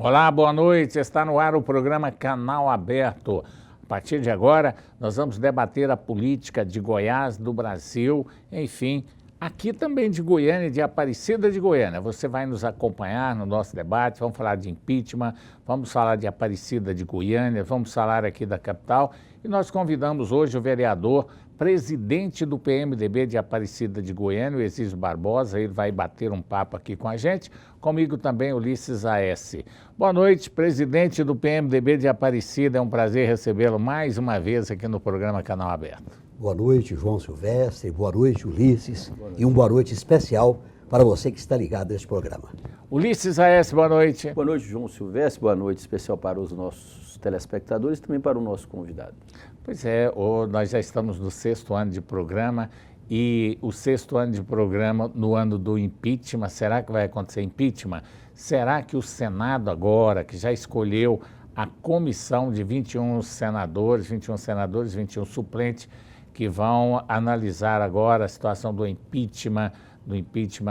Olá, boa noite. Está no ar o programa Canal Aberto. A partir de agora, nós vamos debater a política de Goiás, do Brasil, enfim, aqui também de Goiânia, de Aparecida de Goiânia. Você vai nos acompanhar no nosso debate, vamos falar de impeachment, vamos falar de Aparecida de Goiânia, vamos falar aqui da capital. E nós convidamos hoje o vereador, presidente do PMDB de Aparecida de Goiânia, o Exísio Barbosa. Ele vai bater um papo aqui com a gente. Comigo também Ulisses Aesse. Boa noite, presidente do PMDB de Aparecida. É um prazer recebê-lo mais uma vez aqui no programa Canal Aberto. Boa noite, João Silvestre. Boa noite, Ulisses. Boa noite. E um boa noite especial para você que está ligado neste programa. Ulisses Aesse, boa noite. Boa noite, João Silvestre. Boa noite especial para os nossos telespectadores e também para o nosso convidado. Pois é, nós já estamos no 6º ano de programa e o 6º ano de programa no ano do impeachment. Será que vai acontecer impeachment? Será que o Senado agora, que já escolheu a comissão de 21 senadores, 21 suplentes, que vão analisar agora a situação do impeachment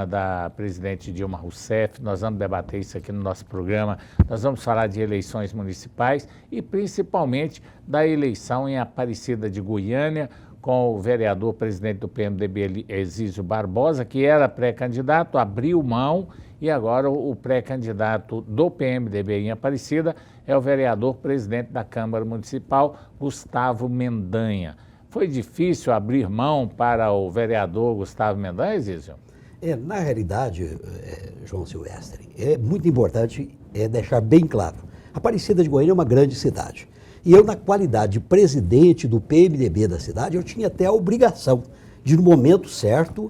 da presidente Dilma Rousseff. Nós vamos debater isso aqui no nosso programa. Nós vamos falar de eleições municipais e principalmente da eleição em Aparecida de Goiânia, com o vereador presidente do PMDB, Exísio Barbosa, que era pré-candidato, abriu mão e agora o pré-candidato do PMDB em Aparecida é o vereador presidente da Câmara Municipal, Gustavo Mendanha. Foi difícil abrir mão para o vereador Gustavo Mendanha, Exísio? Na realidade, João Silvestre, é muito importante deixar bem claro. Aparecida de Goiânia é uma grande cidade. E eu, na qualidade de presidente do PMDB da cidade, eu tinha até a obrigação de, no momento certo,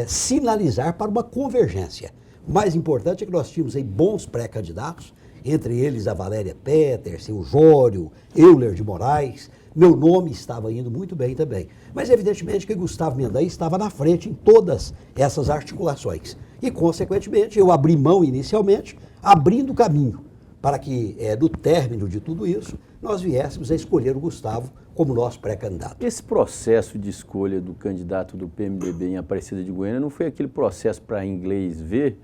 sinalizar para uma convergência. O mais importante é que nós tínhamos aí bons pré-candidatos, entre eles a Valéria Peters, o Jório, Euler de Moraes. Meu nome estava indo muito bem também. Mas, evidentemente, que Gustavo Mendanha estava na frente em todas essas articulações. E, consequentemente, eu abri mão inicialmente, abrindo caminho para que, no término de tudo isso, nós viéssemos a escolher o Gustavo como nosso pré-candidato. Esse processo de escolha do candidato do PMDB em Aparecida de Goiânia não foi aquele processo para inglês ver?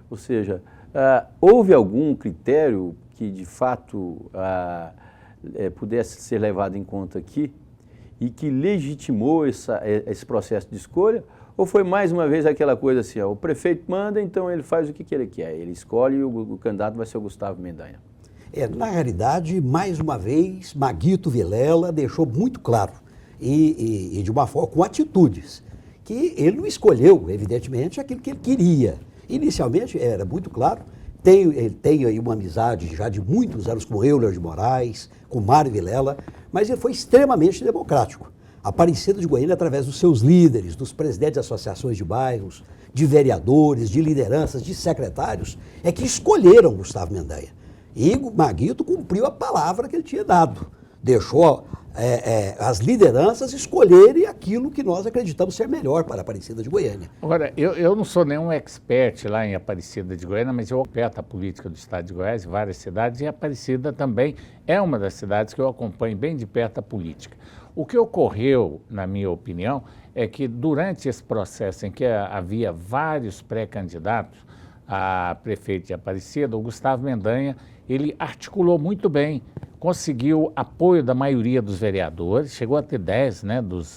Ou seja, houve algum critério que, de fato, pudesse ser levado em conta aqui e que legitimou esse processo de escolha? Ou foi mais uma vez aquela coisa assim, o prefeito manda, então ele faz o que ele quer, ele escolhe e o candidato vai ser o Gustavo Mendanha? Na realidade, mais uma vez, Maguito Vilela deixou muito claro e de uma forma com atitudes, que ele não escolheu, evidentemente, aquilo que ele queria. Inicialmente, era muito claro. Ele tem aí uma amizade já de muitos anos com Euler de Moraes, com Mário Vilela, mas ele foi extremamente democrático. Aparecida de Goiânia, através dos seus líderes, dos presidentes de associações de bairros, de vereadores, de lideranças, de secretários, é que escolheram Gustavo Mendanha. E Maguito cumpriu a palavra que ele tinha dado. Deixou as lideranças escolherem aquilo que nós acreditamos ser melhor para a Aparecida de Goiânia. Agora, eu não sou nenhum expert lá em Aparecida de Goiânia, mas eu acompanho a política do estado de Goiás, em várias cidades, e Aparecida também é uma das cidades que eu acompanho bem de perto a política. O que ocorreu, na minha opinião, é que durante esse processo em que havia vários pré-candidatos a prefeito de Aparecida, o Gustavo Mendanha, ele articulou muito bem, conseguiu apoio da maioria dos vereadores, chegou a ter 10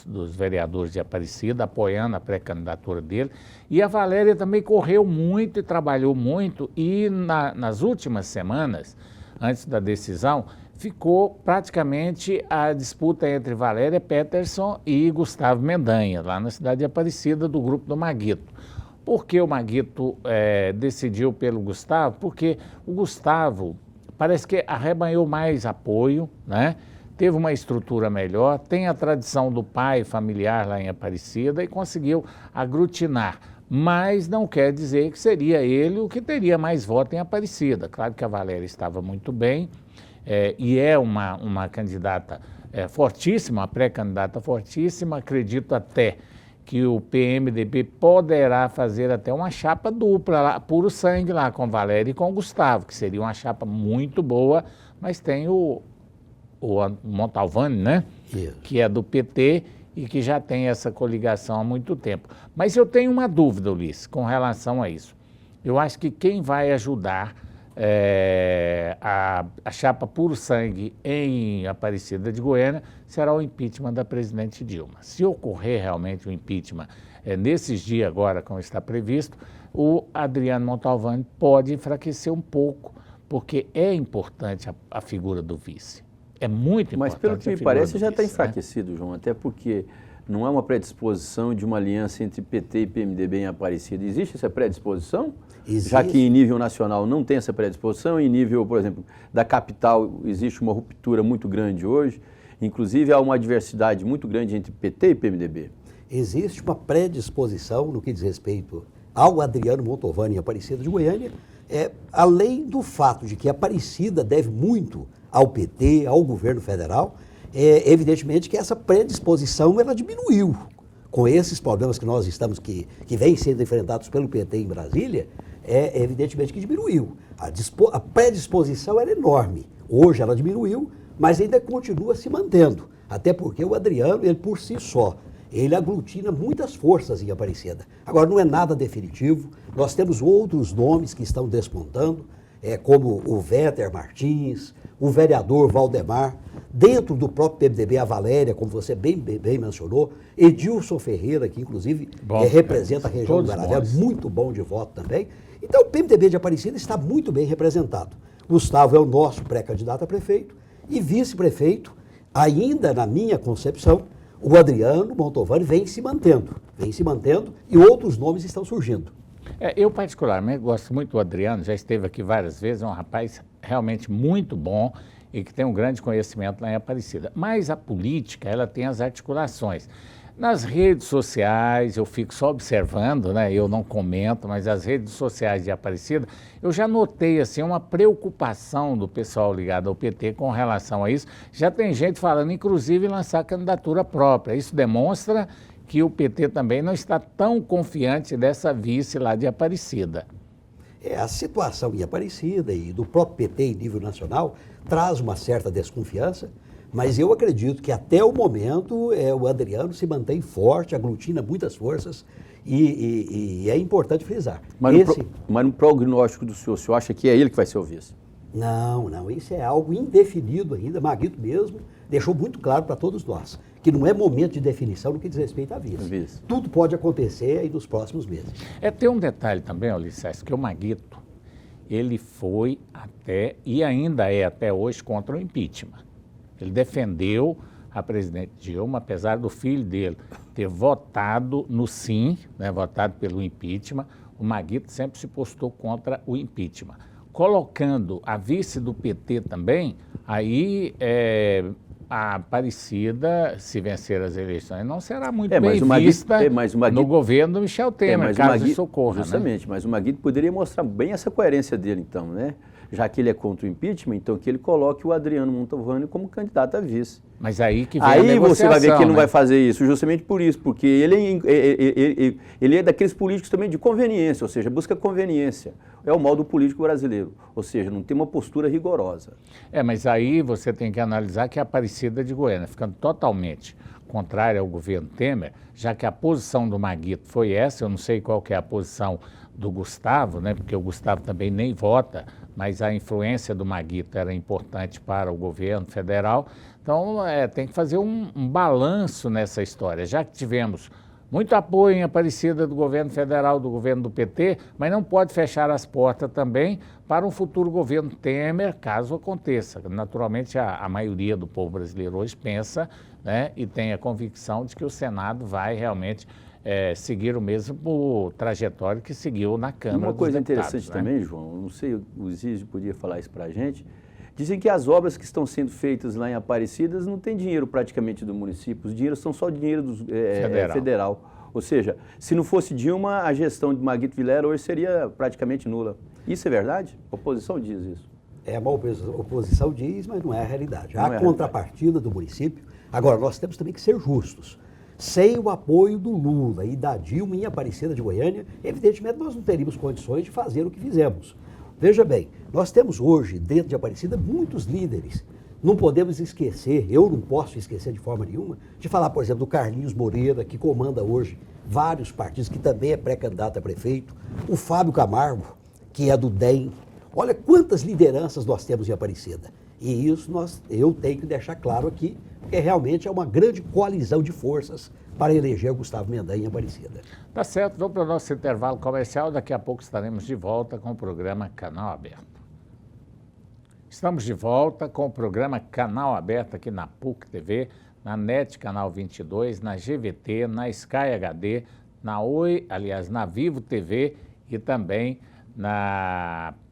dos vereadores de Aparecida apoiando a pré-candidatura dele, e a Valéria também correu muito e trabalhou muito, e nas últimas semanas, antes da decisão, ficou praticamente a disputa entre Valéria Peterson e Gustavo Mendanha, lá na cidade de Aparecida, do grupo do Maguito. Por que o Maguito decidiu pelo Gustavo? Porque o Gustavo parece que arrebanhou mais apoio, né? Teve uma estrutura melhor, tem a tradição do pai familiar lá em Aparecida e conseguiu aglutinar. Mas não quer dizer que seria ele o que teria mais voto em Aparecida. Claro que a Valéria estava muito bem e é uma candidata fortíssima, uma pré-candidata fortíssima, acredito até que o PMDB poderá fazer até uma chapa dupla, lá, puro sangue lá, com Valéria e com Gustavo, que seria uma chapa muito boa, mas tem o Montalvani, né? Que é do PT e que já tem essa coligação há muito tempo. Mas eu tenho uma dúvida, Ulisses, com relação a isso. Eu acho que quem vai ajudar a chapa puro sangue em Aparecida de Goiânia será o impeachment da presidente Dilma. Se ocorrer realmente o impeachment nesses dias agora, como está previsto, o Adriano Montalvani pode enfraquecer um pouco, porque é importante a figura do vice. É muito importante. Mas pelo que me parece já está enfraquecido, João, até porque não há uma predisposição de uma aliança entre PT e PMDB em Aparecida. Existe essa predisposição? Existe. Já que em nível nacional não tem essa predisposição, em nível, por exemplo, da capital existe uma ruptura muito grande hoje, inclusive há uma adversidade muito grande entre PT e PMDB. Existe uma predisposição no que diz respeito ao Adriano Montalvani em Aparecida de Goiânia, além do fato de que Aparecida deve muito ao PT, ao governo federal, evidentemente que essa predisposição ela diminuiu. Com esses problemas que nós estamos, que vêm sendo enfrentados pelo PT em Brasília, evidentemente que diminuiu. A predisposição era enorme. Hoje ela diminuiu, mas ainda continua se mantendo. Até porque o Adriano, ele por si só, ele aglutina muitas forças em Aparecida. Agora, não é nada definitivo. Nós temos outros nomes que estão despontando, como o Véter Martins, o vereador Valdemar, dentro do próprio PMDB, a Valéria, como você bem mencionou, Edilson Ferreira, que inclusive representa a região do Guaravé, muito bom de voto também. Então, o PMDB de Aparecida está muito bem representado. Gustavo é o nosso pré-candidato a prefeito e vice-prefeito, ainda na minha concepção, o Adriano Montalvani vem se mantendo e outros nomes estão surgindo. Eu particularmente gosto muito do Adriano, já esteve aqui várias vezes, é um rapaz realmente muito bom e que tem um grande conhecimento lá em Aparecida. Mas a política, ela tem as articulações. Nas redes sociais, eu fico só observando, né? Eu não comento, mas as redes sociais de Aparecida, eu já notei assim, uma preocupação do pessoal ligado ao PT com relação a isso. Já tem gente falando, inclusive, em lançar candidatura própria. Isso demonstra que o PT também não está tão confiante dessa vice lá de Aparecida. A situação em Aparecida e do próprio PT em nível nacional traz uma certa desconfiança, mas eu acredito que até o momento o Adriano se mantém forte, aglutina muitas forças e é importante frisar. Mas no prognóstico do senhor acha que é ele que vai ser o vice? Não, isso é algo indefinido ainda. Maguito mesmo deixou muito claro para todos nós que não é momento de definição no que diz respeito à vice. Tudo pode acontecer aí nos próximos meses. Tem um detalhe também, Ulisses, que o Maguito, ele foi até, e ainda é até hoje, contra o impeachment. Ele defendeu a presidente Dilma, apesar do filho dele ter votado no sim, né, votado pelo impeachment, o Maguito sempre se postou contra o impeachment. Colocando a vice do PT também, aí a Aparecida, se vencer as eleições, não será muito bem vista no governo do Michel Temer, caso isso ocorra. Justamente, né? Mas o Maguito poderia mostrar bem essa coerência dele, então, né? Já que ele é contra o impeachment, então que ele coloque o Adriano Montalvani como candidato a vice. Mas aí que vem a negociação, você vai ver que ele não vai fazer isso, justamente por isso, porque ele é daqueles políticos também de conveniência, ou seja, busca conveniência. É o mal do político brasileiro, ou seja, não tem uma postura rigorosa. Mas aí você tem que analisar que a Aparecida de Goiânia, ficando totalmente contrária ao governo Temer, já que a posição do Maguito foi essa, eu não sei qual que é a posição do Gustavo, né, porque o Gustavo também nem vota, mas a influência do Maguito era importante para o governo federal. Então, tem que fazer um balanço nessa história. Já que tivemos muito apoio em Aparecida do governo federal, do governo do PT, mas não pode fechar as portas também para um futuro governo Temer, caso aconteça. Naturalmente, a maioria do povo brasileiro hoje pensa, né, e tem a convicção de que o Senado vai realmente seguir o mesmo trajetório que seguiu na Câmara dos Deputados. Uma coisa interessante também, João, não sei, o Zizi podia falar isso para a gente, dizem que as obras que estão sendo feitas lá em Aparecidas não tem dinheiro praticamente do município, os dinheiros são só dinheiro federal. Ou seja, se não fosse Dilma, a gestão de Maguito Vilela hoje seria praticamente nula. Isso é verdade? A oposição diz isso. A oposição diz, mas não é a realidade. Há a contrapartida do município. Agora, nós temos também que ser justos. Sem o apoio do Lula e da Dilma em Aparecida de Goiânia, evidentemente nós não teríamos condições de fazer o que fizemos. Veja bem, nós temos hoje, dentro de Aparecida, muitos líderes. Não podemos esquecer, eu não posso esquecer de forma nenhuma, de falar, por exemplo, do Carlinhos Moreira, que comanda hoje vários partidos, que também é pré-candidato a prefeito, o Fábio Camargo, que é do DEM, Olha quantas lideranças nós temos em Aparecida. E isso eu tenho que deixar claro aqui, porque realmente é uma grande coalizão de forças para eleger o Gustavo Mendanha em Aparecida. Tá certo, vamos para o nosso intervalo comercial. Daqui a pouco estaremos de volta com o programa Canal Aberto. Estamos de volta com o programa Canal Aberto aqui na PUC TV, na NET Canal 22, na GVT, na Sky HD, na Oi, aliás, na Vivo TV e também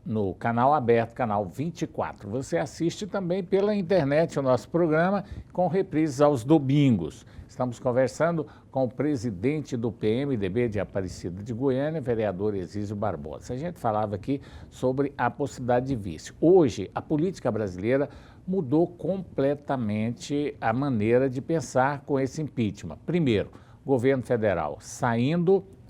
no Canal Aberto, Canal 24. Você assiste também pela internet o nosso programa com reprises aos domingos. Estamos conversando com o presidente do PMDB de Aparecida de Goiânia, vereador Exísio Barbosa. A gente falava aqui sobre a possibilidade de vice. Hoje, a política brasileira mudou completamente a maneira de pensar com esse impeachment. Primeiro, governo federal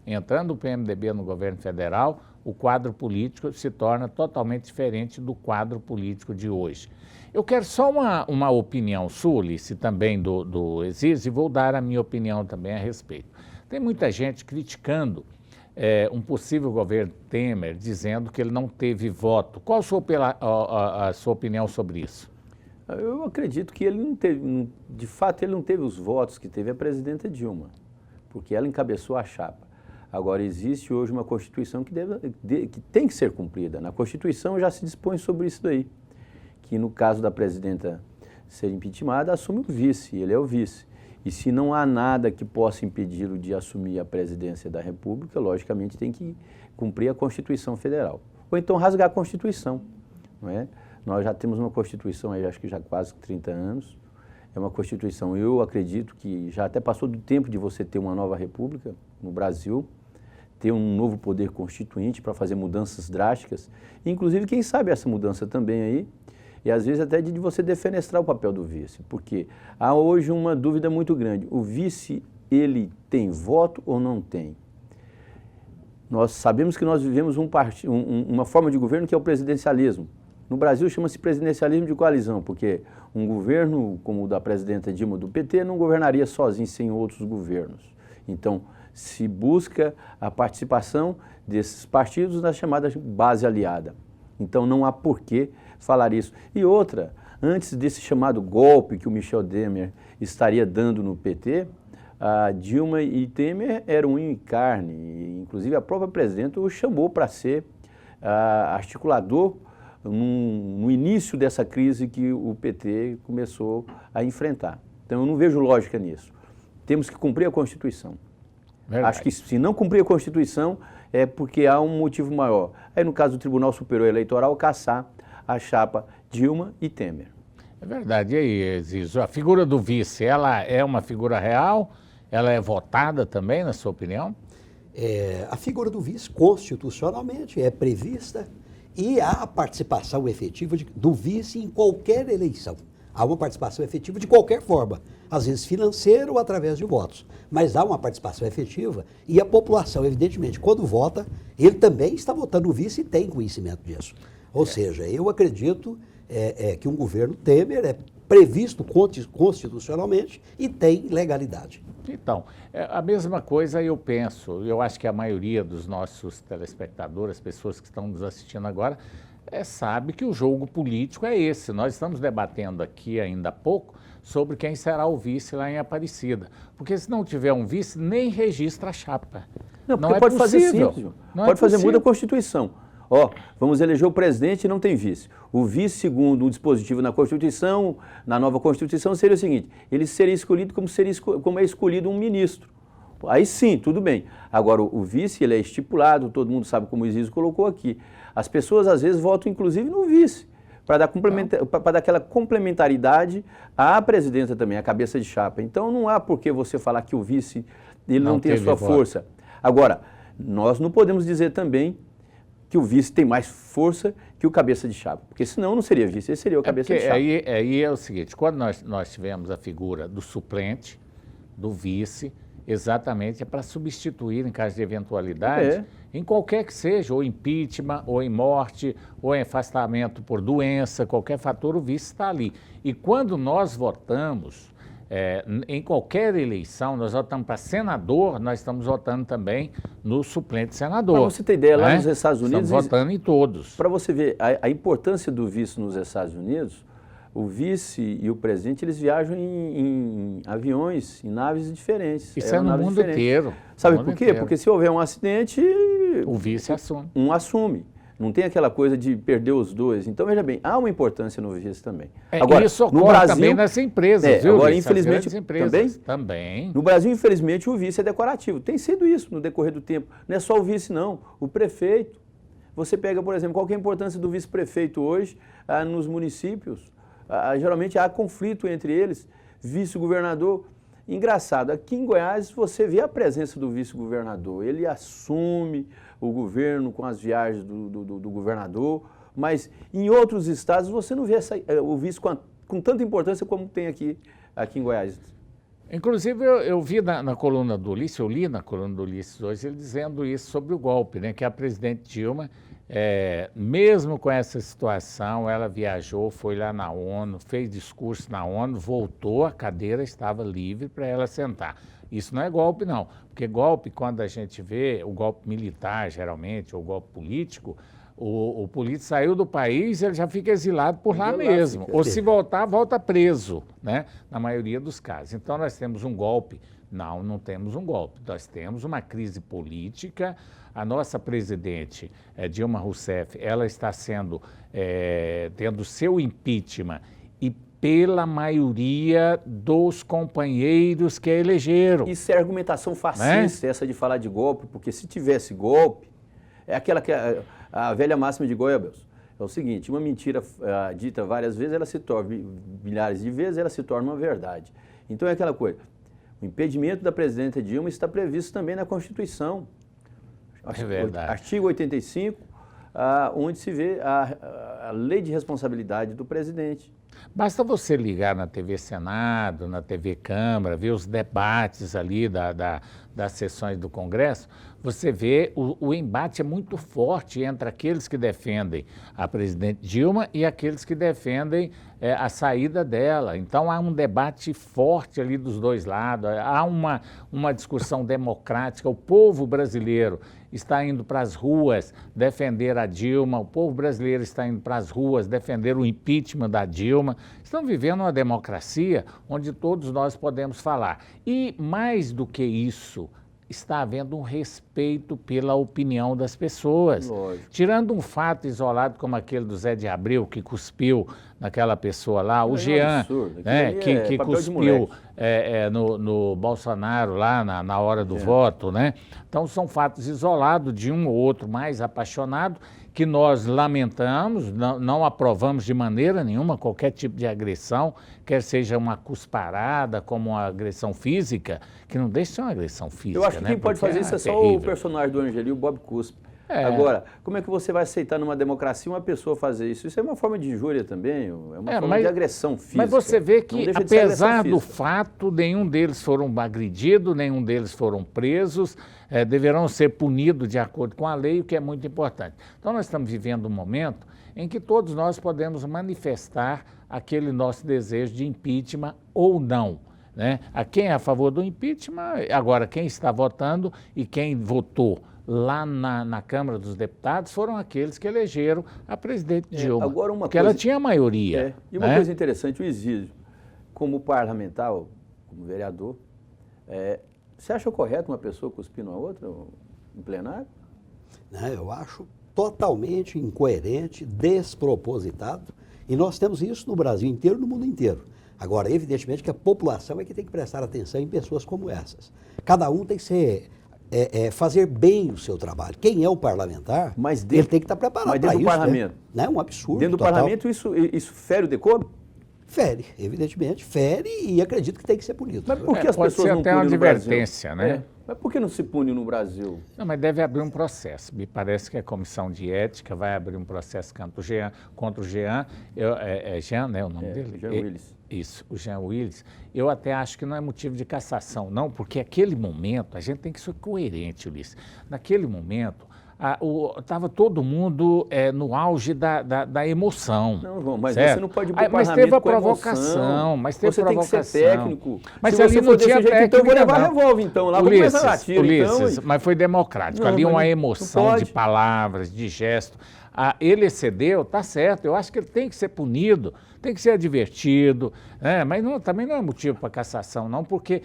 entrando o PMDB no governo federal, o quadro político se torna totalmente diferente do quadro político de hoje. Eu quero só uma opinião sua, Ulisses, também do Exísio, e vou dar a minha opinião também a respeito. Tem muita gente criticando um possível governo Temer, dizendo que ele não teve voto. Qual a sua opinião sobre isso? Eu acredito que ele não teve, de fato, ele não teve os votos que teve a presidenta Dilma, porque ela encabeçou a chapa. Agora, existe hoje uma Constituição que tem que ser cumprida. Na Constituição já se dispõe sobre isso daí, que no caso da presidenta ser impeachmentada, assume o vice, ele é o vice. E se não há nada que possa impedi-lo de assumir a presidência da República, logicamente tem que cumprir a Constituição Federal. Ou então rasgar a Constituição, não é? Nós já temos uma Constituição aí, acho que já há quase 30 anos. É uma Constituição, eu acredito que já até passou do tempo de você ter uma nova república no Brasil, ter um novo poder constituinte para fazer mudanças drásticas, inclusive, quem sabe, essa mudança também aí, e às vezes até de você defenestrar o papel do vice, porque há hoje uma dúvida muito grande, o vice, ele tem voto ou não tem? Nós sabemos que nós vivemos uma forma de governo que é o presidencialismo. No Brasil chama-se presidencialismo de coalizão, porque um governo como o da presidenta Dilma do PT não governaria sozinho sem outros governos. Então, se busca a participação desses partidos na chamada base aliada. Então, não há por que falar isso. E outra, antes desse chamado golpe que o Michel Temer estaria dando no PT, a Dilma e Temer eram unha e carne, e, inclusive a própria presidenta o chamou para ser articulador no início dessa crise que o PT começou a enfrentar. Então, eu não vejo lógica nisso. Temos que cumprir a Constituição. Verdade. Acho que se não cumprir a Constituição é porque há um motivo maior. Aí, no caso do Tribunal Superior Eleitoral, caçar a chapa Dilma e Temer. É verdade. E aí, Exísio, a figura do vice, ela é uma figura real? Ela é votada também, na sua opinião? A figura do vice, constitucionalmente, é prevista e há a participação efetiva do vice em qualquer eleição. Há uma participação efetiva de qualquer forma, às vezes financeira ou através de votos. Mas há uma participação efetiva e a população, evidentemente, quando vota, ele também está votando o vice e tem conhecimento disso. Ou seja, eu acredito que um governo Temer é previsto constitucionalmente e tem legalidade. Então, a mesma coisa eu penso, eu acho que a maioria dos nossos telespectadores, as pessoas que estão nos assistindo agora, sabe que o jogo político é esse. Nós estamos debatendo aqui ainda há pouco sobre quem será o vice lá em Aparecida. Porque se não tiver um vice, nem registra a chapa. Não, porque pode fazer simples, pode fazer, muda a Constituição. Vamos eleger o presidente e não tem vice. O vice, segundo o dispositivo na Constituição, na nova Constituição, seria o seguinte, ele seria escolhido como é escolhido um ministro. Aí sim, tudo bem. Agora, o vice, ele é estipulado, todo mundo sabe como o Exísio colocou aqui. As pessoas, às vezes, votam, inclusive, no vice, para dar aquela complementaridade à presidenta também, à cabeça de chapa. Então, não há por que você falar que o vice ele não tem a sua força. Agora, nós não podemos dizer também que o vice tem mais força que o cabeça de chapa, porque senão não seria vice, ele seria o cabeça de chapa. Aí é o seguinte, quando nós tivemos a figura do suplente, do vice, exatamente é para substituir, em caso de eventualidade, em qualquer que seja, ou impeachment, ou em morte, ou em afastamento por doença, qualquer fator, o vice está ali. E quando nós votamos, em qualquer eleição, nós votamos para senador, nós estamos votando também no suplente senador. Para você ter ideia, lá né? nos Estados Unidos... Estamos votando em todos. Para você ver a importância do vice nos Estados Unidos, o vice e o presidente, eles viajam em aviões, em naves diferentes. Isso é no mundo inteiro. Sabe por quê? Porque se houver um acidente... O vice assume. Um assume. Não tem aquela coisa de perder os dois. Então, veja bem, há uma importância no vice também. Agora, isso ocorre no Brasil, também nas empresas, viu? Agora, infelizmente, também. No Brasil, infelizmente, o vice é decorativo. Tem sido isso no decorrer do tempo. Não é só o vice, não. O prefeito. Você pega, por exemplo, qual que é a importância do vice-prefeito hoje nos municípios? Geralmente há conflito entre eles. Vice-governador. Engraçado, aqui em Goiás você vê a presença do vice-governador. Ele assume o governo com as viagens do governador, mas em outros estados você não vê o vice com tanta importância como tem aqui em Goiás. Inclusive, eu vi na coluna do Ulisses, eu li na coluna do Ulisses hoje, ele dizendo isso sobre o golpe, né? Que a presidente Dilma, mesmo com essa situação, ela viajou, foi lá na ONU, fez discurso na ONU, voltou, a cadeira estava livre para ela sentar. Isso não é golpe, não, porque golpe, quando a gente vê o golpe militar, geralmente, ou golpe político, o político saiu do país, ele já fica exilado por lá mesmo. Ou se voltar, volta preso, né? Na maioria dos casos. Então, nós temos um golpe. Não temos um golpe. Nós temos uma crise política. A nossa presidente, Dilma Rousseff, ela está tendo seu impeachment e pela maioria dos companheiros que a elegeram. Isso é argumentação fascista, essa de falar de golpe, porque se tivesse golpe, é aquela que a velha máxima de Goebbels. É o seguinte, uma mentira dita várias vezes, ela se torna, milhares de vezes, ela se torna uma verdade. Então é aquela coisa, o impedimento da presidenta Dilma está previsto também na Constituição. É verdade. Artigo 85, onde se vê a lei de responsabilidade do presidente. Basta você ligar na TV Senado, na TV Câmara, ver os debates ali das sessões do Congresso, você vê o embate é muito forte entre aqueles que defendem a presidente Dilma e aqueles que defendem a saída dela. Então há um debate forte ali dos dois lados, há uma discussão democrática. O povo brasileiro está indo para as ruas defender a Dilma, o povo brasileiro está indo para as ruas defender o impeachment da Dilma. Estamos vivendo uma democracia onde todos nós podemos falar. E mais do que isso, está havendo um respeito pela opinião das pessoas. Lógico. Tirando um fato isolado como aquele do Zé de Abreu, que cuspiu naquela pessoa lá, o Jean, né, que cuspiu no Bolsonaro lá na hora do voto, né? Então são fatos isolados de um ou outro mais apaixonado, que nós lamentamos, não aprovamos de maneira nenhuma qualquer tipo de agressão, quer seja uma cusparada, como uma agressão física, que não deixa de ser uma agressão física. Eu acho que quem pode fazer isso é só o personagem do Angeli, o Bob Cuspe. Agora, como é que você vai aceitar numa democracia uma pessoa fazer isso? Isso é uma forma de injúria também, é uma forma de agressão física. Mas você vê que, apesar do fato, nenhum deles foram agredidos, nenhum deles foram presos, deverão ser punidos de acordo com a lei, o que é muito importante. Então, nós estamos vivendo um momento em que todos nós podemos manifestar aquele nosso desejo de impeachment ou não. Né? A quem é a favor do impeachment, agora quem está votando e quem votou lá na Câmara dos Deputados foram aqueles que elegeram a presidente Dilma, agora porque ela tinha maioria. E uma coisa interessante, o Exílio, como parlamentar, como vereador, você acha correto uma pessoa cuspir uma outra em plenário? Eu acho totalmente incoerente, despropositado, e nós temos isso no Brasil inteiro, no mundo inteiro. Agora, evidentemente que a população é que tem que prestar atenção em pessoas como essas. Cada um tem que ser... fazer bem o seu trabalho. Quem é o parlamentar, ele tem que estar preparado para isso. Mas dentro do parlamento? Né? É um absurdo. Dentro do parlamento, isso fere o decoro? Fere, evidentemente, fere e acredito que tem que ser punido. Mas por que as pessoas não punem no Brasil? Pode ser até uma advertência, né? Mas por que não se pune no Brasil? Não, mas deve abrir um processo. Me parece que a Comissão de Ética vai abrir um processo contra o Jean. Jean, né, o nome dele? Jean Willis. Isso, o Jean Willis. Eu até acho que não é motivo de cassação, não, porque aquele momento, a gente tem que ser coerente, Ulisses. Naquele momento, Estava todo mundo no auge da emoção. Não, João, mas certo? você não pode ir para o Mas parlamento teve a com provocação, mas teve você provocação. Tem que ser técnico. Mas se ali você não for desse tinha jeito, técnica, então eu vou levar não. revólver, então. Lá Ulisses, vou começar a tiro, Ulisses, então. mas foi democrático. Não, ali mas uma não emoção pode. de palavras, de gesto. Ele excedeu, tá certo, eu acho que ele tem que ser punido, tem que ser advertido, mas também não é motivo para cassação, não, porque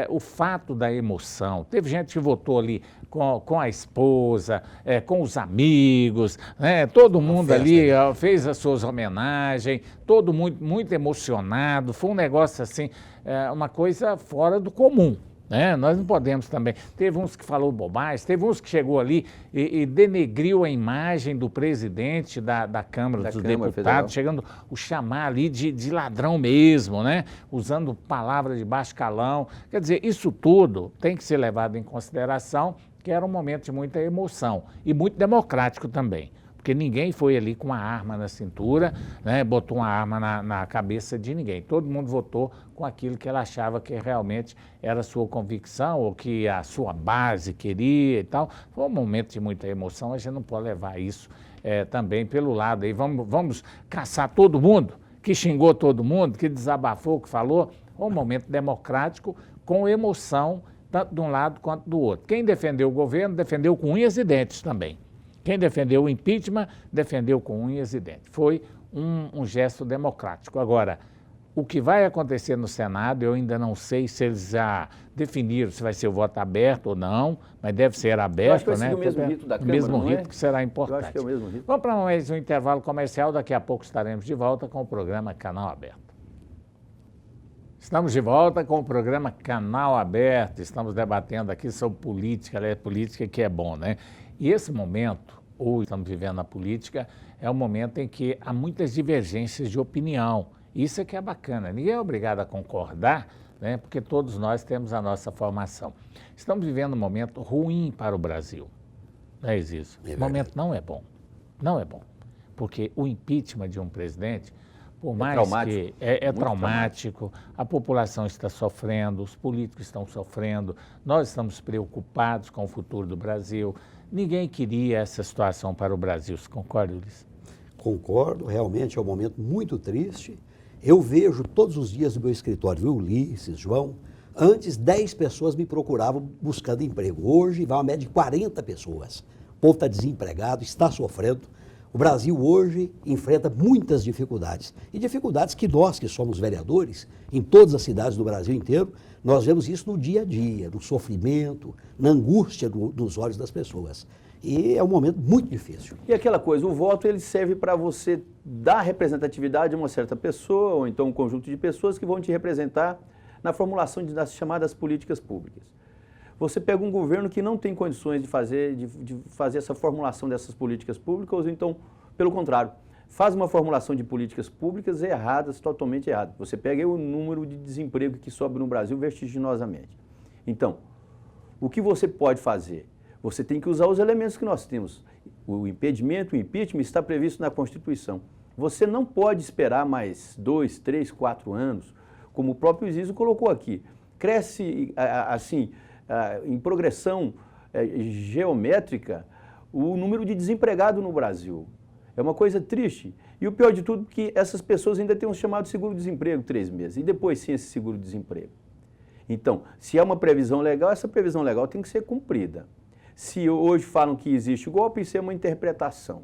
o fato da emoção, teve gente que votou ali com a esposa, com os amigos, todo mundo ali fez as suas homenagens, todo mundo muito emocionado, foi um negócio assim, uma coisa fora do comum. Nós não podemos também. Teve uns que falou bobagem, teve uns que chegou ali e denegriu a imagem do presidente da Câmara dos Deputados, Federal. Chegando a chamar ali de ladrão mesmo, usando palavras de baixo calão. Quer dizer, isso tudo tem que ser levado em consideração, que era um momento de muita emoção e muito democrático também. Porque ninguém foi ali com uma arma na cintura, botou uma arma na cabeça de ninguém. Todo mundo votou com aquilo que ela achava que realmente era a sua convicção ou que a sua base queria e tal. Foi um momento de muita emoção, a gente não pode levar isso também pelo lado. Aí vamos caçar todo mundo, que xingou todo mundo, que desabafou, que falou. Foi um momento democrático com emoção, tanto de um lado quanto do outro. Quem defendeu o governo, defendeu com unhas e dentes também. Quem defendeu o impeachment, defendeu com unhas e dentes. Foi um gesto democrático. Agora, o que vai acontecer no Senado, eu ainda não sei se eles já definiram se vai ser o voto aberto ou não, mas deve ser aberto. Eu acho que vai ser o mesmo rito da Câmara, mesmo rito que será importante. Eu acho que é o mesmo rito. Vamos para mais um intervalo comercial, daqui a pouco estaremos de volta com o programa Canal Aberto. Estamos de volta com o programa Canal Aberto, estamos debatendo aqui sobre política, política que é bom, E esse momento, hoje estamos vivendo na política, é um momento em que há muitas divergências de opinião. Isso é que é bacana. Ninguém é obrigado a concordar, porque todos nós temos a nossa formação. Estamos vivendo um momento ruim para o Brasil. Não é isso? O momento não é bom. Não é bom. Porque o impeachment de um presidente, por mais que é traumático, a população está sofrendo, os políticos estão sofrendo, nós estamos preocupados com o futuro do Brasil. Ninguém queria essa situação para o Brasil. Você concorda, Ulisses? Concordo, realmente é um momento muito triste. Eu vejo todos os dias no meu escritório, viu, Ulisses, João? Antes, 10 pessoas me procuravam buscando emprego. Hoje, vai uma média de 40 pessoas. O povo está desempregado, está sofrendo. O Brasil hoje enfrenta muitas dificuldades. E dificuldades que nós, que somos vereadores, em todas as cidades do Brasil inteiro, nós vemos isso no dia a dia, no sofrimento, na angústia dos olhos das pessoas. E é um momento muito difícil. E aquela coisa, o voto ele serve para você dar representatividade a uma certa pessoa, ou então um conjunto de pessoas que vão te representar na formulação das chamadas políticas públicas. Você pega um governo que não tem condições de fazer essa formulação dessas políticas públicas, ou então, pelo contrário, faz uma formulação de políticas públicas erradas, totalmente erradas. Você pega aí o número de desemprego que sobe no Brasil vertiginosamente. Então, o que você pode fazer? Você tem que usar os elementos que nós temos. O impedimento, o impeachment está previsto na Constituição. Você não pode esperar mais 2, 3, 4 anos, como o próprio Zizo colocou aqui. Cresce, assim, em progressão geométrica o número de desempregados no Brasil. É uma coisa triste. E o pior de tudo é que essas pessoas ainda têm um chamado seguro-desemprego 3 meses. E depois sim esse seguro-desemprego. Então, se é uma previsão legal, essa previsão legal tem que ser cumprida. Se hoje falam que existe golpe, isso é uma interpretação.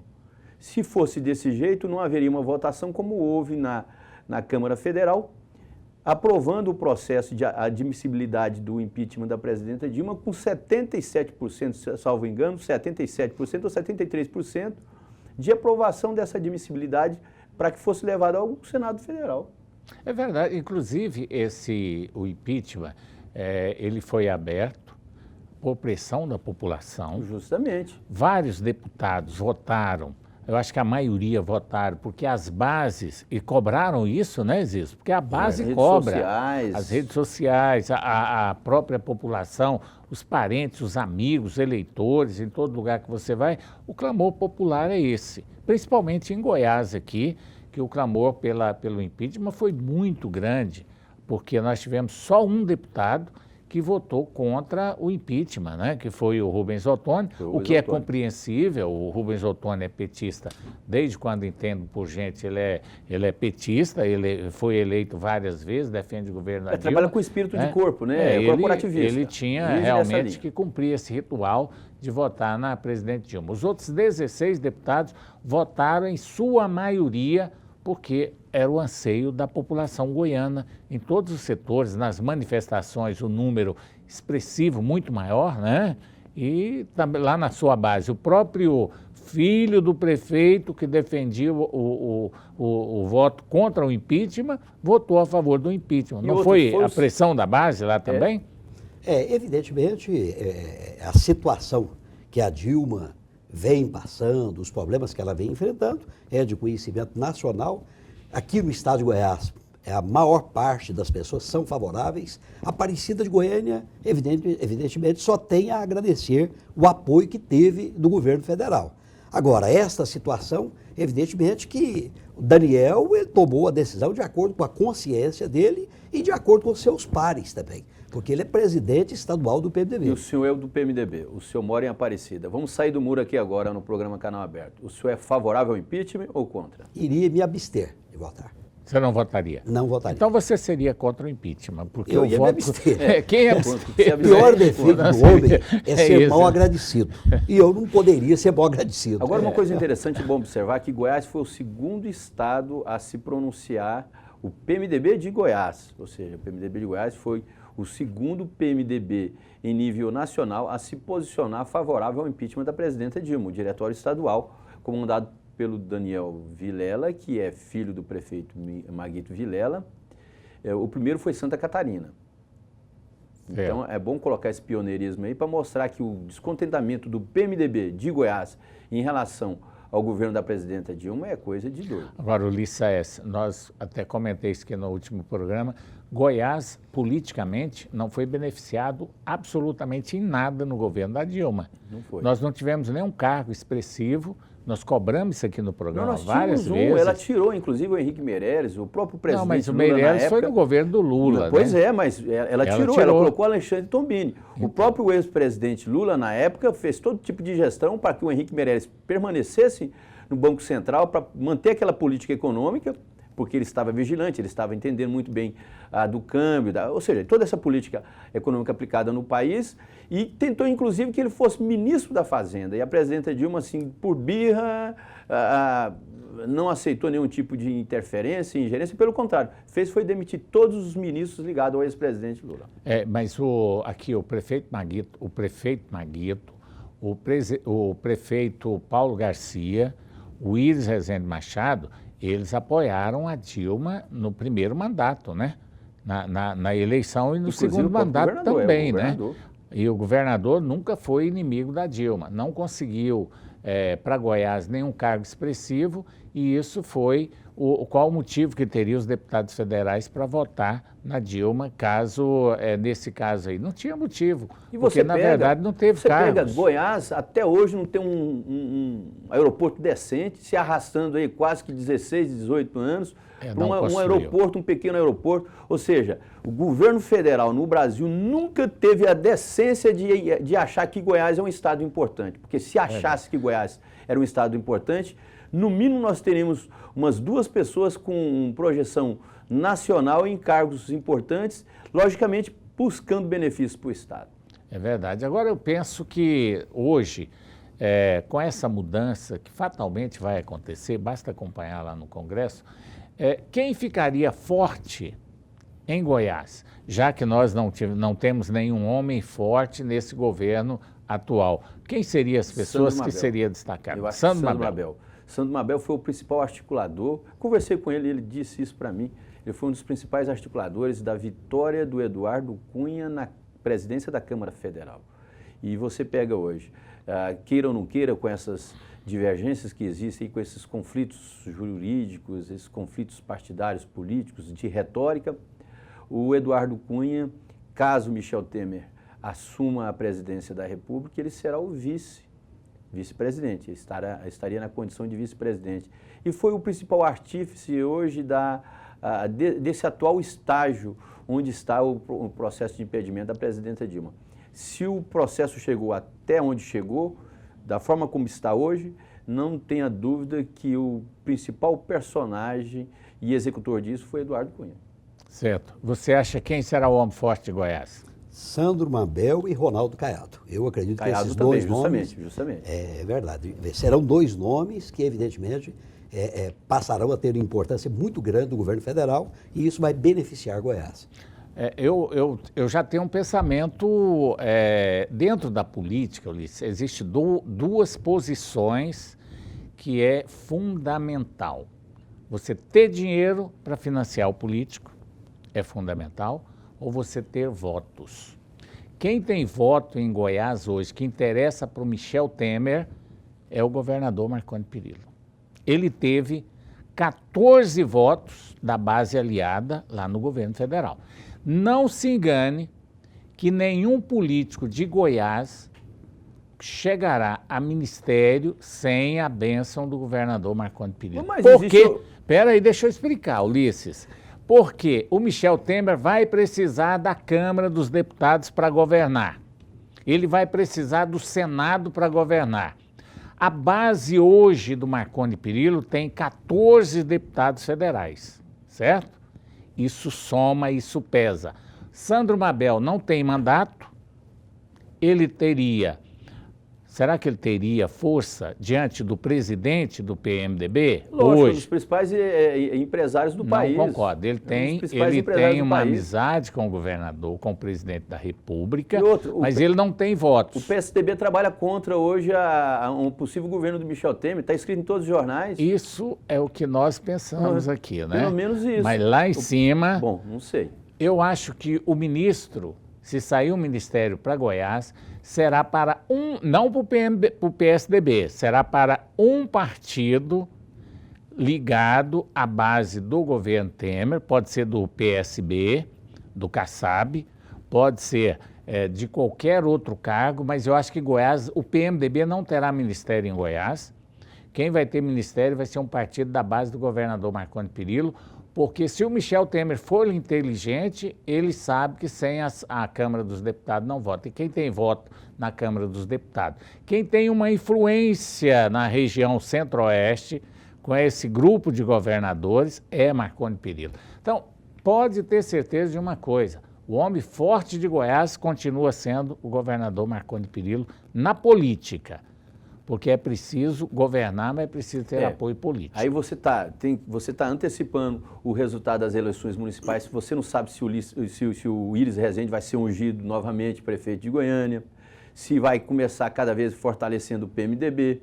Se fosse desse jeito, não haveria uma votação como houve na Câmara Federal, aprovando o processo de admissibilidade do impeachment da presidenta Dilma com 77%, salvo engano, 77% ou 73% de aprovação dessa admissibilidade para que fosse levado ao Senado Federal. É verdade. Inclusive, o impeachment, ele foi aberto por pressão da população. Justamente. Vários deputados votaram. Eu acho que a maioria votaram, porque as bases, e cobraram isso, Zizo? Porque a base cobra. As redes sociais, a própria população, os parentes, os amigos, eleitores, em todo lugar que você vai, o clamor popular é esse. Principalmente em Goiás aqui, que o clamor pelo impeachment foi muito grande, porque nós tivemos só um deputado que votou contra o impeachment, né? Que foi o Rubens Ottoni, o que é compreensível. O Rubens Ottoni é petista desde quando entendo por gente, ele é petista, ele foi eleito várias vezes, defende o governo da Dilma. Trabalha com espírito de corpo, né? Corporativista. Ele tinha realmente que cumprir esse ritual de votar na presidente Dilma. Os outros 16 deputados votaram em sua maioria porque era o anseio da população goiana em todos os setores, nas manifestações, o número expressivo muito maior, né? E também lá na sua base, o próprio filho do prefeito que defendia o voto contra o impeachment, votou a favor do impeachment. Não foi a pressão da base lá também? Evidentemente, a situação que a Dilma vem passando, os problemas que ela vem enfrentando, é de conhecimento nacional. Aqui no estado de Goiás, a maior parte das pessoas são favoráveis. A Aparecida de Goiânia, evidentemente, só tem a agradecer o apoio que teve do governo federal. Agora, esta situação, evidentemente que o Daniel ele tomou a decisão de acordo com a consciência dele e de acordo com seus pares também, porque ele é presidente estadual do PMDB. E o senhor é do PMDB, o senhor mora em Aparecida. Vamos sair do muro aqui agora no programa Canal Aberto. O senhor é favorável ao impeachment ou contra? Iria me abster de votar. Você não votaria? Não votaria. Então você seria contra o impeachment, porque eu o ia voto... me abster. Quem é O pior defeito do homem é ser mal agradecido. E eu não poderia ser mal agradecido. Agora, uma coisa interessante e bom observar, que Goiás foi o segundo estado a se pronunciar, o PMDB de Goiás, ou seja, o PMDB de Goiás foi o segundo PMDB em nível nacional a se posicionar favorável ao impeachment da presidenta Dilma, o diretório estadual, comandado pelo Daniel Vilela, que é filho do prefeito Maguito Vilela. O primeiro foi Santa Catarina. Então, é bom colocar esse pioneirismo aí para mostrar que o descontentamento do PMDB de Goiás em relação ao governo da presidenta Dilma é coisa de doido. Agora, Ulisses, nós até comentei isso aqui no último programa, Goiás, politicamente, não foi beneficiado absolutamente em nada no governo da Dilma. Não foi. Nós não tivemos nenhum cargo expressivo. Nós cobramos isso aqui no programa nós várias vezes. Ela tirou, inclusive, o Henrique Meirelles, o próprio presidente Lula. Não, mas o Meirelles foi no governo do Lula, Pois né? mas ela tirou, ela colocou Alexandre Tombini. O próprio ex-presidente Lula, na época, fez todo tipo de gestão para que o Henrique Meirelles permanecesse no Banco Central, para manter aquela política econômica, porque ele estava vigilante, ele estava entendendo muito bem do câmbio, ou seja, toda essa política econômica aplicada no país, e tentou, inclusive, que ele fosse ministro da Fazenda. E a presidenta Dilma, assim, por birra, não aceitou nenhum tipo de interferência, ingerência, pelo contrário, foi demitir todos os ministros ligados ao ex-presidente Lula. Mas aqui o prefeito Maguito, o prefeito Paulo Garcia, o Iris Rezende Machado, eles apoiaram a Dilma no primeiro mandato, né? Na eleição e no segundo mandato também, né? E o governador nunca foi inimigo da Dilma, não conseguiu para Goiás nenhum cargo expressivo, e isso foi qual o motivo que teria os deputados federais para votar na Dilma, nesse caso aí. Não tinha motivo, porque na verdade não teve cargos. Você pega Goiás, até hoje não tem um aeroporto decente, se arrastando aí quase que 16, 18 anos, um aeroporto, um pequeno aeroporto. Ou seja, o governo federal no Brasil nunca teve a decência de achar que Goiás é um estado importante, porque se achasse que Goiás era um estado importante, no mínimo nós teríamos umas 2 pessoas com projeção nacional em cargos importantes, logicamente buscando benefícios para o Estado. É verdade. Agora eu penso que hoje, com essa mudança que fatalmente vai acontecer, basta acompanhar lá no Congresso, quem ficaria forte em Goiás, já que nós não temos nenhum homem forte nesse governo atual, quem seriam as pessoas que seria destacado? Eu acho que Sandro Mabel. Sandro Mabel foi o principal articulador, conversei com ele, ele disse isso para mim, ele foi um dos principais articuladores da vitória do Eduardo Cunha na presidência da Câmara Federal. E você pega hoje, queira ou não queira, com essas divergências que existem, com esses conflitos jurídicos, esses conflitos partidários, políticos, de retórica, o Eduardo Cunha, caso Michel Temer assuma a presidência da República, ele será o vice-presidente, estaria na condição de vice-presidente. E foi o principal artífice hoje desse atual estágio onde está o processo de impedimento da presidenta Dilma. Se o processo chegou até onde chegou, da forma como está hoje, não tenha dúvida que o principal personagem e executor disso foi Eduardo Cunha. Certo. Você acha quem será o homem forte de Goiás? Sandro Mabel e Ronaldo Caiado. Eu acredito que esses também, dois nomes... justamente. É verdade. Serão dois nomes que, evidentemente, passarão a ter importância muito grande do governo federal e isso vai beneficiar Goiás. Eu já tenho um pensamento dentro da política, Ulisses, existe duas posições que é fundamental. Você ter dinheiro para financiar o político é fundamental, ou você ter votos. Quem tem voto em Goiás hoje, que interessa para o Michel Temer, é o governador Marconi Perillo. Ele teve 14 votos da base aliada lá no governo federal. Não se engane que nenhum político de Goiás chegará a ministério sem a bênção do governador Marconi Perillo. Porque, peraí, deixa eu explicar, Ulisses. Porque o Michel Temer vai precisar da Câmara dos Deputados para governar. Ele vai precisar do Senado para governar. A base hoje do Marconi Perillo tem 14 deputados federais, certo? Isso soma, isso pesa. Sandro Mabel não tem mandato, ele teria... Será que ele teria força diante do presidente do PMDB? Lógico, hoje? Um dos principais empresários do país. Não concordo. Ele tem uma amizade com o governador, com o presidente da República, mas ele não tem votos. O PSDB trabalha contra hoje um possível governo do Michel Temer, está escrito em todos os jornais. Isso é o que nós pensamos aqui, né? Pelo menos isso. Mas lá em cima... Bom, não sei. Eu acho que o ministro, se sair o ministério para Goiás, será para não para o PSDB, será para um partido ligado à base do governo Temer, pode ser do PSB, do Kassab, pode ser de qualquer outro cargo, mas eu acho que Goiás, o PMDB não terá ministério em Goiás. Quem vai ter ministério vai ser um partido da base do governador Marconi Perillo, porque se o Michel Temer for inteligente, ele sabe que sem a Câmara dos Deputados não vota. E quem tem voto na Câmara dos Deputados? Quem tem uma influência na região centro-oeste, com esse grupo de governadores, é Marconi Perillo. Então, pode ter certeza de uma coisa, o homem forte de Goiás continua sendo o governador Marconi Perillo na política. Porque é preciso governar, mas é preciso ter apoio político. Aí você tá antecipando o resultado das eleições municipais, se você não sabe se o Iris Rezende vai ser ungido novamente prefeito de Goiânia, se vai começar cada vez fortalecendo o PMDB.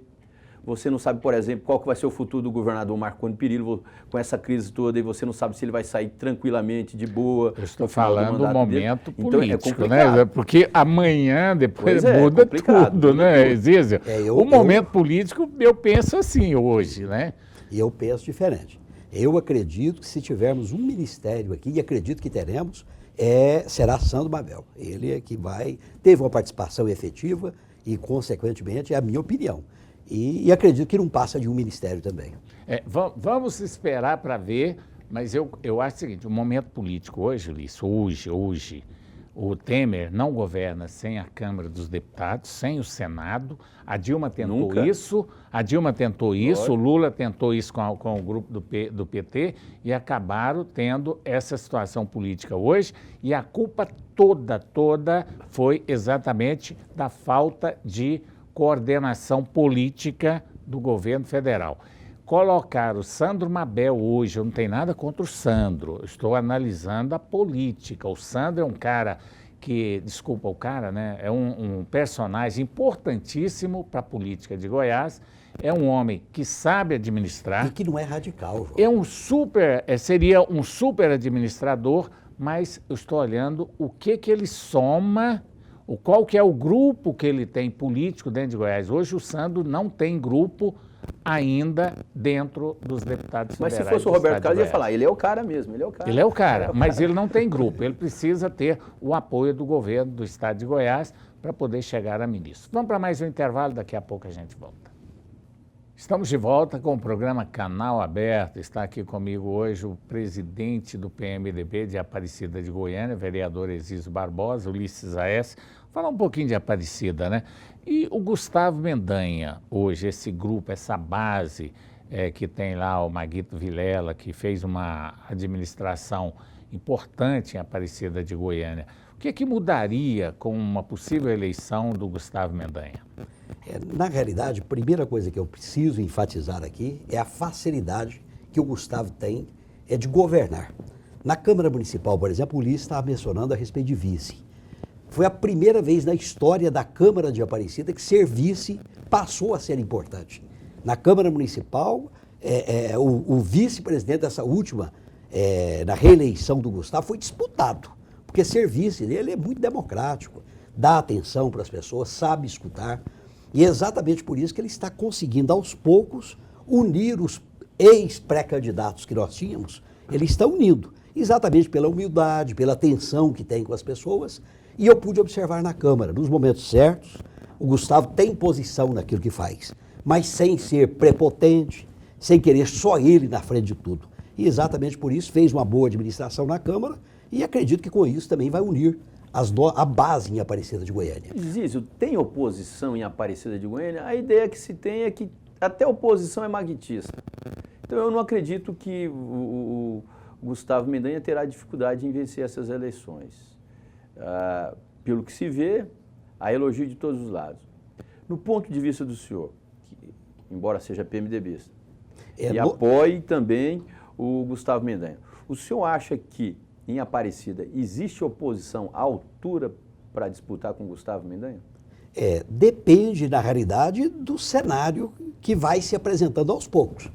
Você não sabe, por exemplo, qual que vai ser o futuro do governador Marconi Perillo com essa crise toda e você não sabe se ele vai sair tranquilamente, de boa. Eu estou falando do momento político, então, né? Porque amanhã, depois muda tudo, né, Zízia? O momento político, eu penso assim hoje, né? E eu penso diferente. Eu acredito que se tivermos um ministério aqui, e acredito que teremos, será Sandro Mabel. Ele é que teve uma participação efetiva e, consequentemente, é a minha opinião. E acredito que não passa de um ministério também. Vamos esperar para ver, mas eu acho o seguinte, o momento político hoje, Ulisses, hoje, o Temer não governa sem a Câmara dos Deputados, sem o Senado. A Dilma tentou isso, o Lula tentou isso com o grupo do PT e acabaram tendo essa situação política hoje e a culpa toda foi exatamente da falta de coordenação política do governo federal. Colocar o Sandro Mabel hoje, eu não tenho nada contra o Sandro, eu estou analisando a política. O Sandro é um cara que, é um personagem importantíssimo para a política de Goiás, é um homem que sabe administrar. E que não é radical, João. Seria um super administrador, mas eu estou olhando o que ele soma, qual que é o grupo que ele tem político dentro de Goiás. Hoje o Sandro não tem grupo ainda dentro dos deputados federais. Mas se fosse o Roberto Carlos, ia falar, ele é o cara mesmo, ele é o cara. Ele é o cara, mas ele não tem grupo, ele precisa ter o apoio do governo do estado de Goiás para poder chegar a ministro. Vamos para mais um intervalo, daqui a pouco a gente volta. Estamos de volta com o programa Canal Aberto. Está aqui comigo hoje o presidente do PMDB de Aparecida de Goiânia, vereador Exísio Barbosa, Ulisses Aécio. Falar um pouquinho de Aparecida, né? E o Gustavo Mendanha, hoje, esse grupo, essa base que tem lá o Maguito Vilela, que fez uma administração importante em Aparecida de Goiânia. O que é que mudaria com uma possível eleição do Gustavo Mendanha? Na realidade, a primeira coisa que eu preciso enfatizar aqui é a facilidade que o Gustavo tem de governar. Na Câmara Municipal, por exemplo, o Ulisses estava mencionando a respeito de vice. Foi a primeira vez na história da Câmara de Aparecida que ser vice passou a ser importante. Na Câmara Municipal, o vice-presidente dessa última, na reeleição do Gustavo, foi disputado, porque ser vice dele é muito democrático, dá atenção para as pessoas, sabe escutar. E é exatamente por isso que ele está conseguindo, aos poucos, unir os ex-pré-candidatos que nós tínhamos. Ele está unindo, exatamente pela humildade, pela atenção que tem com as pessoas. E eu pude observar na Câmara, nos momentos certos, o Gustavo tem posição naquilo que faz, mas sem ser prepotente, sem querer só ele na frente de tudo. E exatamente por isso fez uma boa administração na Câmara e acredito que com isso também vai unir a base em Aparecida de Goiânia. Zísio, tem oposição em Aparecida de Goiânia? A ideia que se tem é que até a oposição é maguitista. Então eu não acredito que o Gustavo Mendanha terá dificuldade em vencer essas eleições. Pelo que se vê, há elogio de todos os lados. No ponto de vista do senhor, que, embora seja PMDBista, apoie também o Gustavo Mendanha, o senhor acha que em Aparecida existe oposição à altura para disputar com o Gustavo Mendanha? Depende, na realidade, do cenário que vai se apresentando aos poucos.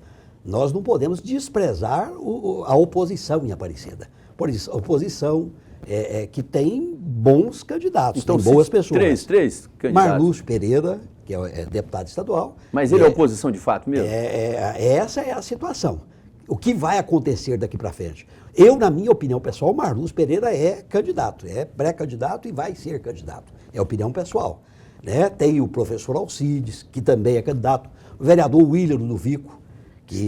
Nós não podemos desprezar a oposição em Aparecida. Por isso, a oposição que tem bons candidatos, então, tem boas pessoas. Três candidatos. Marlúcio Pereira, que é deputado estadual. Mas ele é oposição de fato mesmo? Essa é a situação. O que vai acontecer daqui para frente? Eu, na minha opinião pessoal, Marlúcio Pereira é candidato, é pré-candidato e vai ser candidato. É opinião pessoal. Né? Tem o professor Alcides, que também é candidato, o vereador William Ludovico, que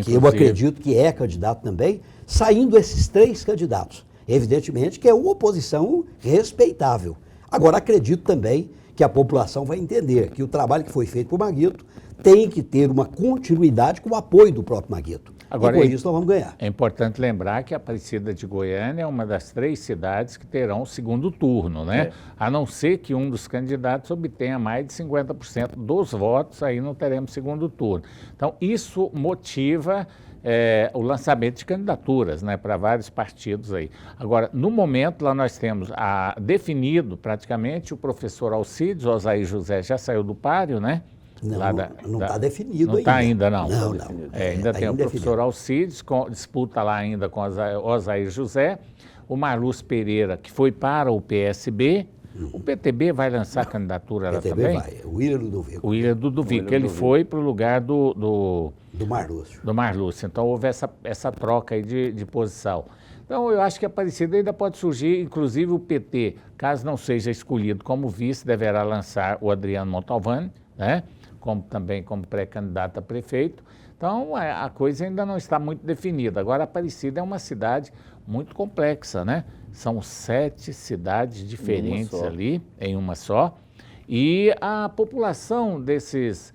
eu acredito que é candidato também, saindo esses três candidatos. Evidentemente que é uma oposição respeitável. Agora, acredito também que a população vai entender que o trabalho que foi feito por Maguito tem que ter uma continuidade com o apoio do próprio Maguito. Agora, e com isso nós vamos ganhar. É importante lembrar que a Aparecida de Goiânia é uma das 3 cidades que terão o segundo turno, né? A não ser que um dos candidatos obtenha mais de 50% dos votos, aí não teremos segundo turno. Então, isso motiva o lançamento de candidaturas, né, para vários partidos aí. Agora, no momento, lá nós temos definido praticamente o professor Alcides, o Osair José já saiu do páreo, né? Não está definido ainda. Não está ainda, não. Não. Ainda tem o professor Alcides, disputa lá ainda com o Osair José, o Marlúcio Pereira, que foi para o PSB. O PTB vai lançar candidatura lá também? Vai, o William Ludovico. O William Ludovico, ele foi para o lugar do Marlúcio. Do Marlúcio. Então houve essa troca aí de posição. Então eu acho que a Aparecida ainda pode surgir, inclusive o PT, caso não seja escolhido como vice, deverá lançar o Adriano Montalvani, né? Também como pré-candidato a prefeito. Então, a coisa ainda não está muito definida. Agora, Aparecida é uma cidade muito complexa, né? São 7 cidades diferentes ali, em uma só. E a população desses,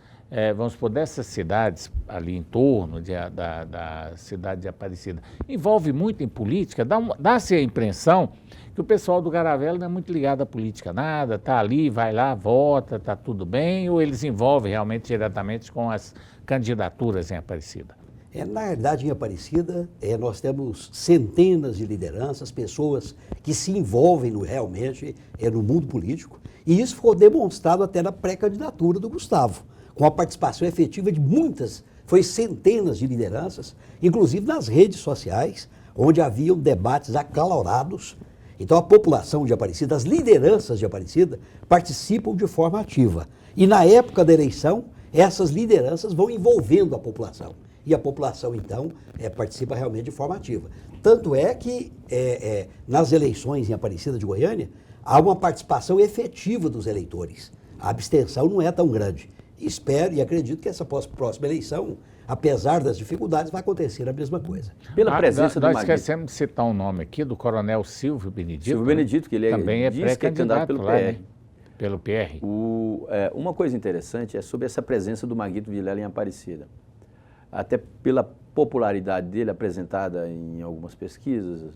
dessas cidades ali em torno da cidade de Aparecida, envolve muito em política. Dá-se a impressão que o pessoal do Garavelo não é muito ligado à política, nada, está ali, vai lá, vota, está tudo bem, ou eles envolvem realmente diretamente com as candidaturas em Aparecida? Na verdade, em Aparecida, nós temos centenas de lideranças, pessoas que se envolvem realmente no mundo político, e isso ficou demonstrado até na pré-candidatura do Gustavo, com a participação efetiva de foi centenas de lideranças, inclusive nas redes sociais, onde haviam debates acalorados. Então, a população de Aparecida, as lideranças de Aparecida, participam de forma ativa. E na época da eleição, essas lideranças vão envolvendo a população. E a população, então, participa realmente de forma ativa. Tanto é que, nas eleições em Aparecida de Goiânia, há uma participação efetiva dos eleitores. A abstenção não é tão grande. Espero e acredito que essa próxima eleição, apesar das dificuldades, vai acontecer a mesma coisa. Pela presença do Nós Maguito. esquecemos de citar um nome aqui do coronel Silvio Benedito. Silvio Benedito, que ele também é diz que é candidato pré-candidato pelo lá, PR. né? Pelo PR. Uma coisa interessante é sobre essa presença do Maguito Vilela em Aparecida. Até pela popularidade dele apresentada em algumas pesquisas,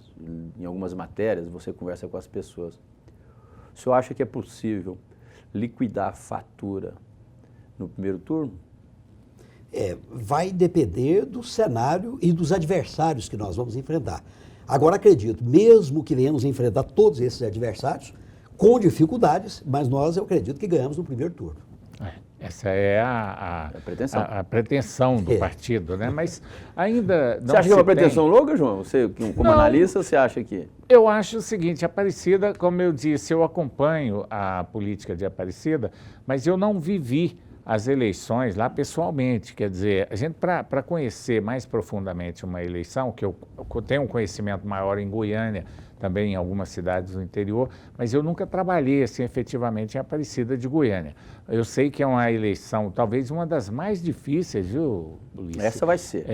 em algumas matérias, você conversa com as pessoas. O senhor acha que é possível liquidar a fatura no primeiro turno? Vai depender do cenário e dos adversários que nós vamos enfrentar. Agora, acredito, mesmo que venhamos enfrentar todos esses adversários, com dificuldades, mas eu acredito que ganhamos no primeiro turno. Essa é a pretensão do É. partido, né? Mas ainda não Você acha que é uma se tem- pretensão louca, João? Você, como Não. analista, você acha que... Eu acho o seguinte, Aparecida, como eu disse, eu acompanho a política de Aparecida, mas eu não vivi as eleições lá pessoalmente. Quer dizer, a gente, para conhecer mais profundamente uma eleição, que eu tenho um conhecimento maior em Goiânia, também em algumas cidades do interior, mas eu nunca trabalhei assim efetivamente em Aparecida de Goiânia. Eu sei que é uma eleição, talvez uma das mais difíceis, viu, Ulisses? Essa vai ser.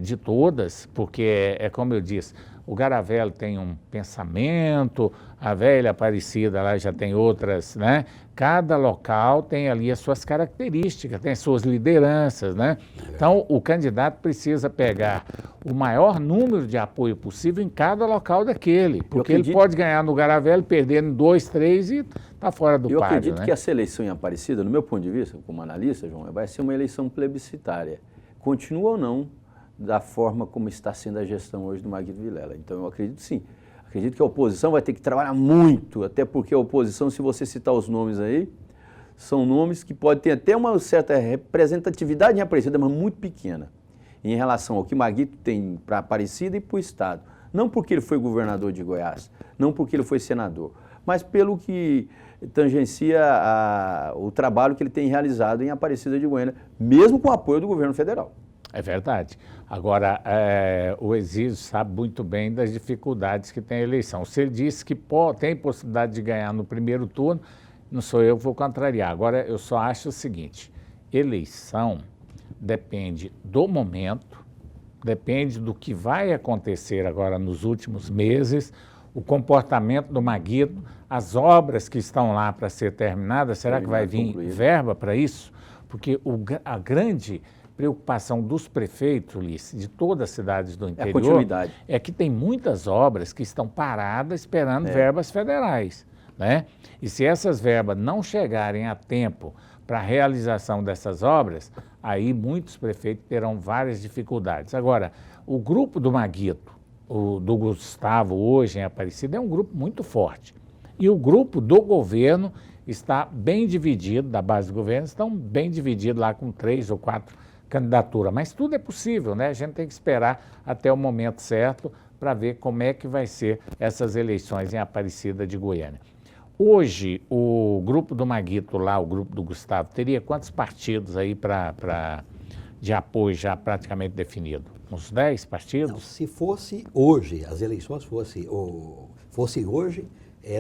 De todas, porque é como eu disse, o Garavelo tem um pensamento, a velha Aparecida lá já tem outras, né? Cada local tem ali as suas características, tem as suas lideranças, né? Então, o candidato precisa pegar o maior número de apoio possível em cada local daquele, porque ele pode ganhar no Garavelo, perder em 2, 3 e tá fora do Eu páreo, acredito né? que essa eleição em Aparecida, no meu ponto de vista, como analista, João, vai ser uma eleição plebiscitária. Continua ou não da forma como está sendo a gestão hoje do Maguito Vilela. Então, eu acredito sim. Acredito que a oposição vai ter que trabalhar muito, até porque a oposição, se você citar os nomes aí, são nomes que podem ter até uma certa representatividade em Aparecida, mas muito pequena, em relação ao que Maguito tem para Aparecida e para o Estado. Não porque ele foi governador de Goiás, não porque ele foi senador, mas pelo que tangencia o trabalho que ele tem realizado em Aparecida de Goiânia, mesmo com o apoio do governo federal. É verdade. Agora, o Exílio sabe muito bem das dificuldades que tem a eleição. Se ele disse que tem possibilidade de ganhar no primeiro turno, não sou eu que vou contrariar. Agora, eu só acho o seguinte, eleição depende do momento, depende do que vai acontecer agora nos últimos meses, o comportamento do Maguito, as obras que estão lá para ser terminadas, será que vai vir verba para isso? Porque a grande preocupação dos prefeitos, Ulisses, de todas as cidades do interior, a continuidade. É que tem muitas obras que estão paradas esperando verbas federais, né? E se essas verbas não chegarem a tempo para a realização dessas obras, aí muitos prefeitos terão várias dificuldades. Agora, o grupo do Maguito, do Gustavo hoje em Aparecida, é um grupo muito forte. E o grupo do governo está bem dividido, da base do governo, estão bem divididos lá com 3 ou 4 candidatura, mas tudo é possível, né? A gente tem que esperar até o momento certo para ver como é que vai ser essas eleições em Aparecida de Goiânia. Hoje, o grupo do Maguito lá, o grupo do Gustavo, teria quantos partidos aí de apoio já praticamente definido? Uns 10 partidos? Não, se fosse hoje, as eleições fossem hoje,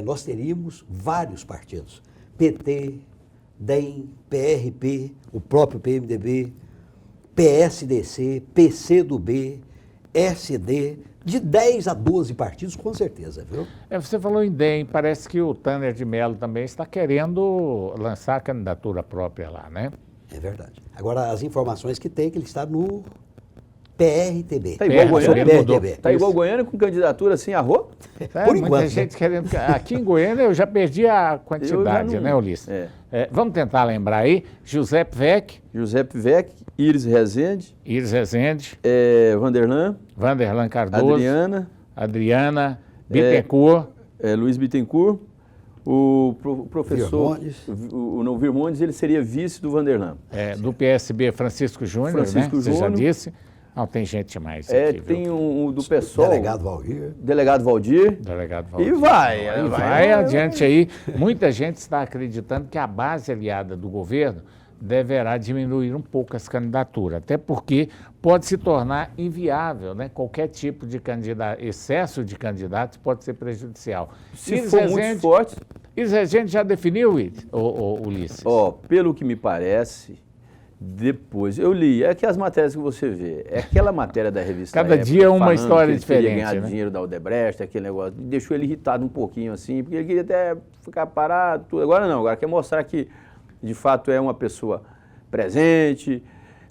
nós teríamos vários partidos. PT, DEM, PRP, o próprio PMDB, PSDC, PCdoB, SD, de 10 a 12 partidos, com certeza, viu? Você falou em DEM, parece que o Tanner de Mello também está querendo lançar a candidatura própria lá, né? É verdade. Agora, as informações que tem, que ele está no PRTB. Está igual Goiânia, PRTB. Está igual Goiânia com candidatura assim a rô? Por muita enquanto, gente querendo. Aqui em Goiânia eu já perdi a quantidade, né, Ulisses? Vamos tentar lembrar aí. Giuseppe Vec, Iris Rezende, Vanderlan Cardoso, Adriana, Bittencourt, Luiz Bittencourt, o professor Virmondes, ele seria vice do Vanderlan. do PSB Francisco Júnior, né? Você já disse. Não, tem gente mais aqui, tem viu? um do PSOL. Delegado Valdir. Delegado Valdir. E vai adiante aí. Muita gente está acreditando que a base aliada do governo deverá diminuir um pouco as candidaturas, até porque pode se tornar inviável, né? Qualquer tipo de candidato, excesso de candidatos pode ser prejudicial. Se for muito forte... Iris Rezende já definiu, Ulisses? Pelo que me parece, depois eu li, é que as matérias que você vê, é aquela matéria da revista Cada Época, dia é uma falando história que ele queria diferente, ganhar né? dinheiro da Odebrecht, aquele negócio, deixou ele irritado um pouquinho assim, porque ele queria até ficar parado, tudo. Agora não, agora quer mostrar que de fato é uma pessoa presente,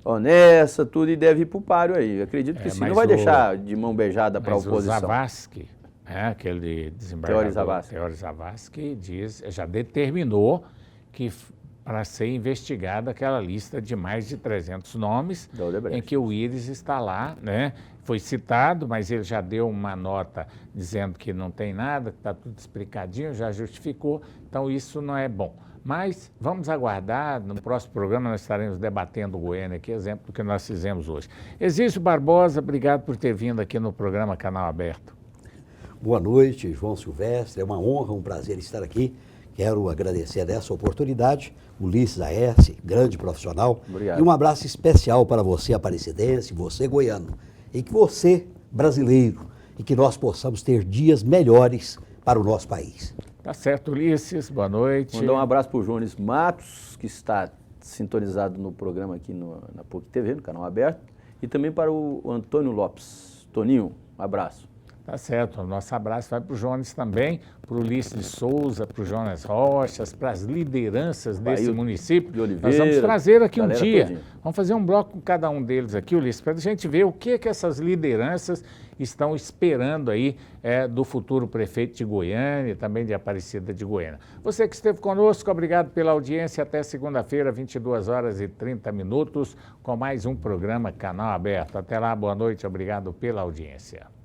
honesta, tudo, e deve ir para o páreo aí. Eu acredito que sim, não vai deixar de mão beijada para a oposição. O Zavascki, aquele desembargador Teori Zavascki, já determinou que para ser investigada aquela lista de mais de 300 nomes em que o Iris está lá, né? Foi citado, mas ele já deu uma nota dizendo que não tem nada, que está tudo explicadinho, já justificou, então isso não é bom. Mas vamos aguardar, no próximo programa nós estaremos debatendo Goiânia, que exemplo do que nós fizemos hoje. Exício Barbosa, obrigado por ter vindo aqui no programa Canal Aberto. Boa noite, João Silvestre, é uma honra, um prazer estar aqui. Quero agradecer dessa oportunidade, Ulisses Aércio, grande profissional. Obrigado. E um abraço especial para você, aparecidense, você, goiano. E que você, brasileiro, e que nós possamos ter dias melhores para o nosso país. Tá certo, Ulisses, boa noite. Mandar um abraço para o Jones Matos, que está sintonizado no programa aqui na PUC TV, no Canal Aberto, e também para o Antônio Lopes. Toninho, um abraço. Tá certo, o nosso abraço vai para o Jones também, para o Ulisses de Souza, para o Jonas Rochas, para as lideranças desse município. De Oliveira, nós vamos trazer aqui um dia, todinha. Vamos fazer um bloco com cada um deles aqui, Ulisses, para a gente ver o que essas lideranças estão esperando aí do futuro prefeito de Goiânia e também de Aparecida de Goiânia. Você que esteve conosco, obrigado pela audiência. Até segunda-feira, 22h30, com mais um programa Canal Aberto. Até lá, boa noite, obrigado pela audiência.